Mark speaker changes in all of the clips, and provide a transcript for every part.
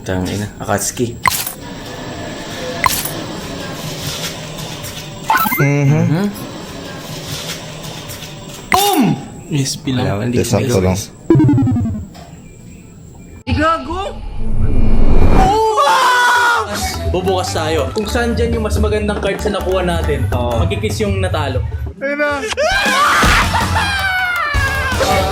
Speaker 1: Tangina, Akatsuki. Boom! Yes, bilang. Hindi ko
Speaker 2: Sakto lang.
Speaker 1: Igago! Bubukas tayo. Kung saan dyan yung mas magandang card sa nakuha natin, magkikiss yung natalo.
Speaker 2: Ayun na.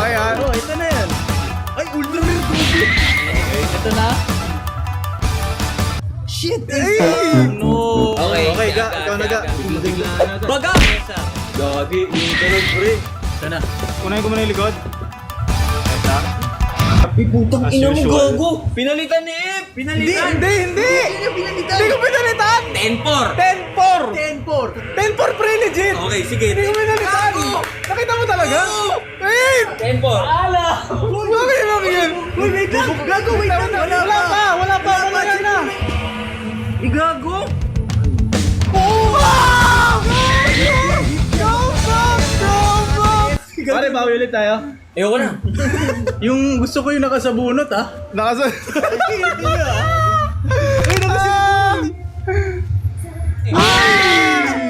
Speaker 2: Ayan.
Speaker 1: Oh, ito na yan. Ay, ultra rare goblin. Okay, ito na. Shit! No!
Speaker 2: Okay, ikaw na ga.
Speaker 1: Baga! Gagi, yung tunog, pre. Ito na.
Speaker 2: Unahin ko muna yung likod.
Speaker 1: Ay, putang
Speaker 2: As
Speaker 1: ina mo,
Speaker 2: usual.
Speaker 1: gago! Pinalitan ni Ip! Pinalitan!
Speaker 2: Hindi ko pinalitan!
Speaker 1: 10-4!
Speaker 2: 10-4, pre, legit!
Speaker 1: Okay, sige.
Speaker 2: Hindi ko pinalitan! Nakita mo talaga? Wait!
Speaker 1: 10-4! Ala!
Speaker 2: Bakit yan?
Speaker 1: Uy, wait lang! Gago, wait lang!
Speaker 2: Wala pa! Wala na!
Speaker 1: Igago!
Speaker 2: Pare, bawi ulit tayo.
Speaker 1: Ayoko na.
Speaker 2: Yung gusto ko yung nakasabunot, ah.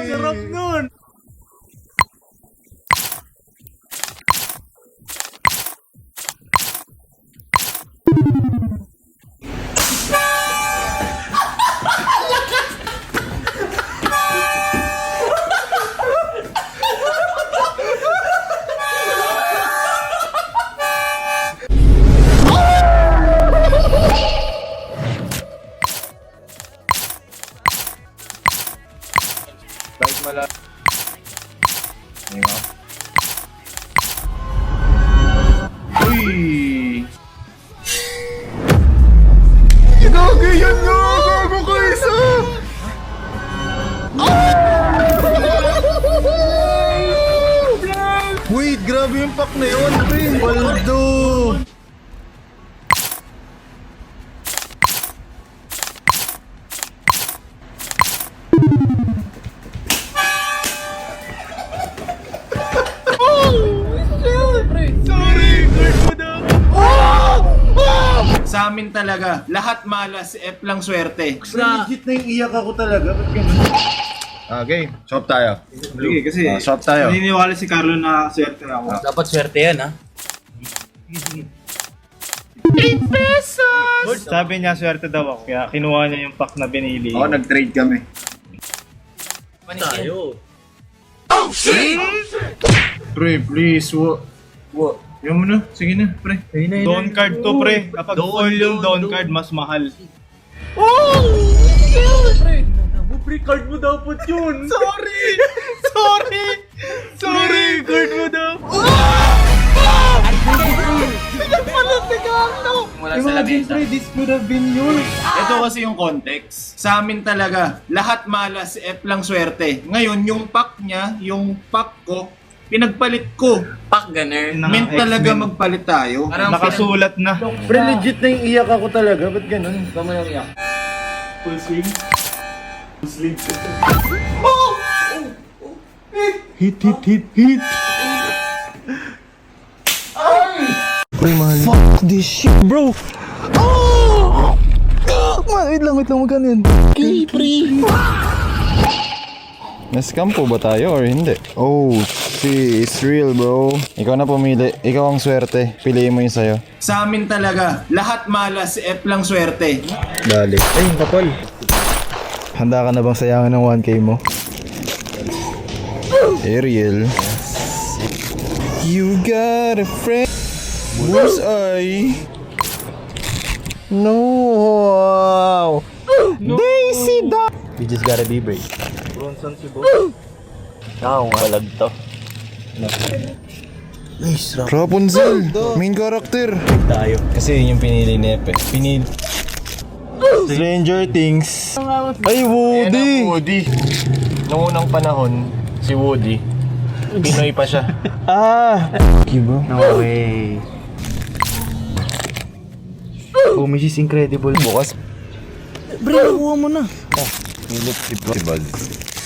Speaker 2: Sarap nun! Kahit mala... Diba? Uy! Gago yan nga! Gago ko isa! Wait, grabe yung pack na yun! Baldo!
Speaker 3: Sa amin talaga, lahat malas, F lang swerte.
Speaker 2: Legit na yung iyak ako talaga. Ba't ganun? Okay, shop tayo.
Speaker 3: Sige, kasi
Speaker 2: Shop tayo.
Speaker 3: naniniwala si Carlo na swerte ako.
Speaker 1: Dapat swerte yan, ha?
Speaker 4: Sabi niya swerte daw ako, kaya kinuha niya yung pack na binili.
Speaker 3: Oo, nag-trade kami.
Speaker 1: Tayo.
Speaker 3: Pre, please, Yung mo na, sige na, pre.
Speaker 4: Down card to, pre. Kapag all yung down card, mas mahal.
Speaker 1: Pre, card mo dapat yun.
Speaker 4: Sorry, card mo daw.
Speaker 1: Mula sa lamesa.
Speaker 4: This could have been yours.
Speaker 3: Ito kasi yung context. Sa amin talaga, lahat malas, F lang swerte. Ngayon, yung pack niya, yung pack ko, pinagpalit ko.
Speaker 1: Pack gunner.
Speaker 3: Meant talaga magpalit tayo.
Speaker 4: Nakasulat na.
Speaker 2: Pre, legit na yung iyak ako talaga. Ba't ganun?
Speaker 1: Tama yung iyak.
Speaker 4: Full swing. Hit.
Speaker 2: Pre, mahal. Fuck this shit, bro! Oh! Wait lang, magkano yan? Pre! Na-scam po ba tayo or hindi? Oh, see, it's real, bro. Ikaw na pumili. Ikaw ang swerte. Piliin mo yung sayo.
Speaker 3: Sa amin talaga, lahat malas, F lang swerte.
Speaker 2: Dali. Ay, yung kapal. Handa ka na bang sayangan ng 1K mo? Ariel. You got a friend. Bullseye. No. Daisy da. We just gotta be brave.
Speaker 4: Bronson si Bob.
Speaker 2: Walag to. Nice, Rapunzel, main character. Tayo. Kasi yun yung pinili ni Epe. Pinili. Stranger Things. Ay, Woody! Noong unang panahon, si Woody, Pinoy pa siya. Bro.
Speaker 4: No way. Oh, Mrs. Incredible.
Speaker 2: Bukas.
Speaker 1: Bre, nakuha mo na.
Speaker 2: Nilip si Buzz.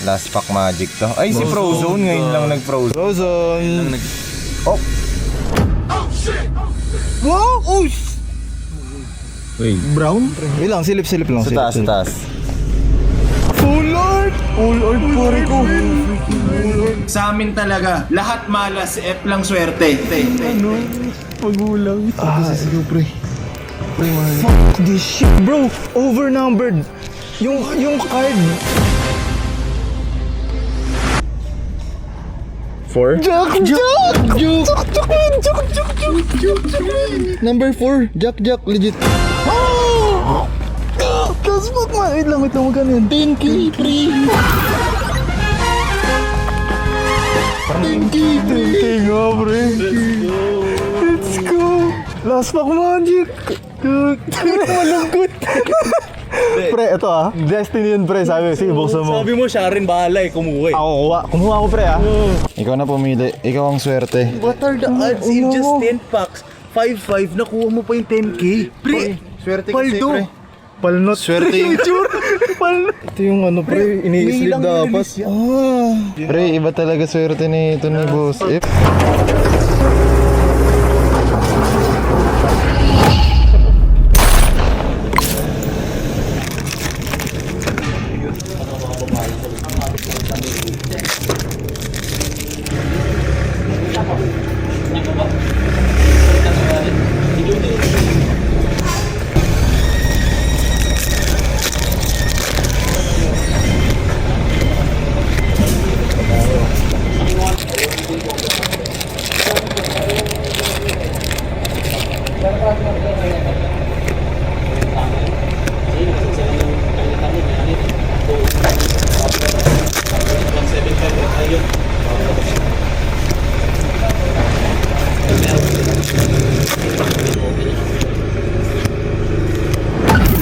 Speaker 2: Last pack magic to. Ay, si Frozone. Ngayon lang nag-Frozone. Frozone. Oh! Wow! Oh! Brown? Wait lang, silip-silip lang.
Speaker 5: Sa taas, sa taas.
Speaker 2: Full art! Full art, pare ko.
Speaker 3: Sa amin talaga, lahat malas, F lang swerte.
Speaker 2: Magulang. Sige, pre. Fuck this shit, bro. Overnumbered. Yung card.
Speaker 5: 4?
Speaker 2: Jack! Number 4. Jack, legit. Tapos fuck man. Wait lang, magkano yan? 10k, pre. 10k nga, pre. Let's go. Last pack magic. Malungkot. Pre, ito Destiny yun, pre. Sabi, sige, buksan mo.
Speaker 1: Sabi mo siya rin bahala kumuha
Speaker 2: Ako, kumuha ko, pre, Ikaw na pumili. Ikaw ang swerte.
Speaker 1: What are the odds in just 10 packs? 5-5, nakuha mo pa yung 10k. Pre,
Speaker 2: Swerte
Speaker 1: Paldo.
Speaker 2: pre. Palnot. Swerte yung... Ito yung pre, ini-sleep dapat. Pre, iba talaga swerte ni ito ni Boss F.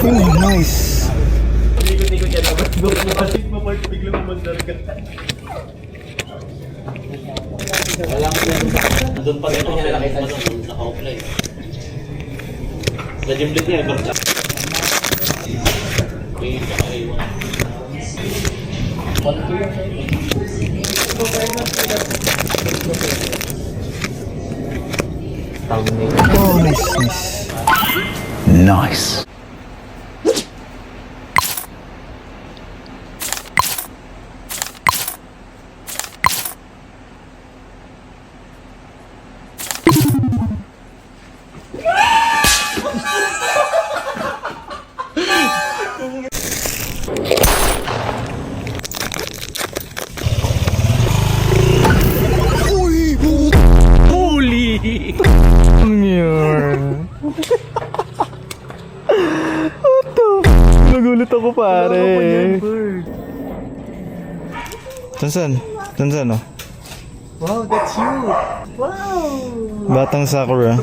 Speaker 2: Oh, nice.
Speaker 1: Doon pa rin niya nakita mo naka-offline. Nag-implit niya, iba.
Speaker 2: Oh, nice. Nagulat ako, pare. Tansan,
Speaker 1: Wow, that's you. Wow.
Speaker 2: Batang Sakura.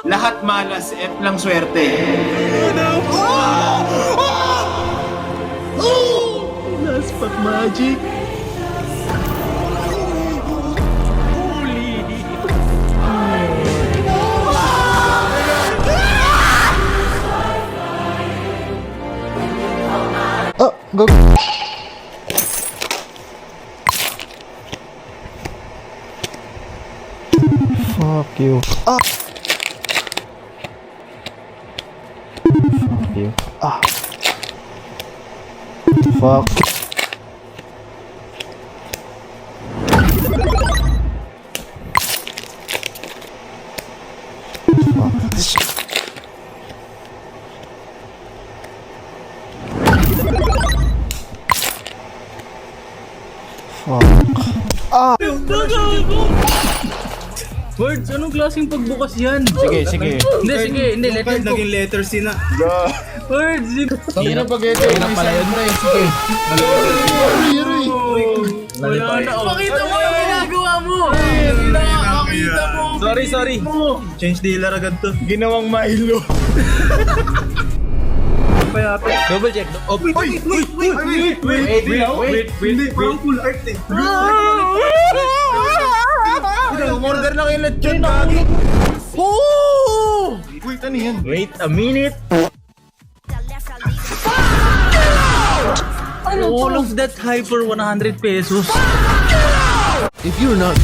Speaker 3: Lahat malas, F lang swerte.
Speaker 1: Last pack magic.
Speaker 2: Go. Fuck you. Fuck you. Fuck.
Speaker 1: Words, anong klaseng pagbukas yan?
Speaker 2: Sige, sige.
Speaker 1: Hindi, sige, hindi, let
Speaker 4: Card
Speaker 1: it go.
Speaker 4: naging letter C na.
Speaker 1: Words,
Speaker 2: Hirap pag ito. Hirap pala yun, pre. Sige.
Speaker 1: wala na. Pakita mo yung ginagawa mo! Nakakakita mo!
Speaker 4: Sorry. Change dealer agad to.
Speaker 2: Ginawang Milo.
Speaker 1: Double check. Oh, wait.
Speaker 4: Hindi, parang full art eh.
Speaker 2: Umorder na kayo lechon, bagi.
Speaker 1: Oh!
Speaker 2: Wait, ano yan?
Speaker 1: Wait a minute. All of that high for 100 pesos.
Speaker 5: If you're not